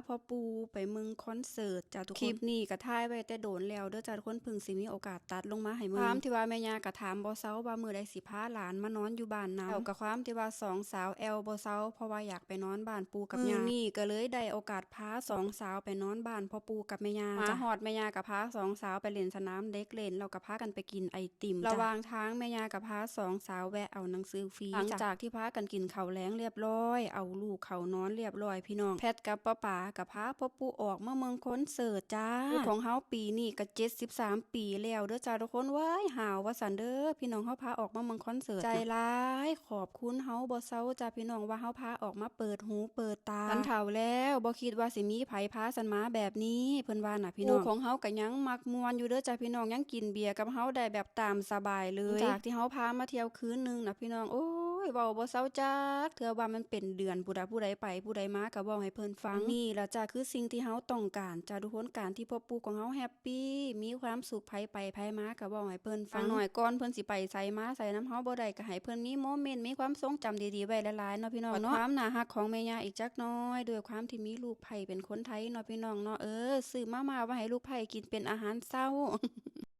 พ่อปูไปเมืองคอนเสิร์ตจ้าทุกคนคลิปนี้ก็ถ่ายไว้แต่โดนแล้วเด้อจ้าทุกคนเพิ่งสิมีโอกาสตัดลงมาให้เมืองความที่ว่าแม่ย่าก็ถามบ่เซาว่ามื้อใดสิพาหลานมานอนอยู่บ้านนำแล้วก็ความที่ว่า2 สาวแอลบ่เซาเพราะว่าอยากไปนอนบ้านปูกับย่านี่ก็เลยได้โอกาสพา2 สาวไปนอนบ้านพ่อปูกับแม่ย่ามาฮอดแม่ย่าก็พา2 สาวไปเล่นสนามเด็กเล่นแล้วก็พากันไปกินไอติมระหว่างทางแม่ย่าก็พา2 สาวแวะเอาหนังสือฟรีหลังจากที่พากันกินข้าวแลงเรียบร้อยเอาลูกเขานอนเรียบร้อยพี่น้องแพทกับป้าป๋ากับพาพ่อปูออกมาเมืองคอนเสิร์ตจ้าของเฮาปีนี้ก็73 ปีแล้วเด้อจ้าทุกคนว้ายหาวว่าสันเด้อพี่น้องเฮาพาออกมาเมืองคอนเสิร์ตใจร้ายขอบคุณเฮาบ่เซาจ้าพี่น้องว่าเฮาพาออกมาเปิดหูเปิดตาสันเฒ่าแล้วบ่คิดว่าสิมีไผพาสันมาแบบนี้เพิ่นว่าน่ะพี่น้องของเฮาก็ยังมักม่วนอยู่เด้อจ้าพี่น้องยังกินเบียร์กับเฮาได้แบบตามสบายเลยจากที่เฮาพามาเที่ยวคืนนึงน่ะพี่น้องโอ้ยเว้าบ่เซาจักเทื่อว่ามันเป็นเดือนผู้ใดไปผู้ใดมาก็เว้าให้เพิ่นฟังนี่ล่ะจ้าคือสิ่งที่เฮาต้องการจ้าทุกคนการที่พ่อปู่ของเฮาแฮปปี้มีความสุขไผไปไผมาก็เว้าให้เพิ่นฟังหน่อยก่อนเพิ่นสิไปไสมาไสนำเฮาบ่ได้ก็ให้เพิ่นมีโมเมนต์มีความทรงจำดีๆไว้หลายๆเนาะพี่น้องเนาะความน่ารักของแม่ย่าอีกจักน้อยด้วยความที่มีลูกไผเป็นคนไทยเนาะพี่น้องเนาะซื้อมาไว้ให้ลูกไผกินเป็นอาหารเช้า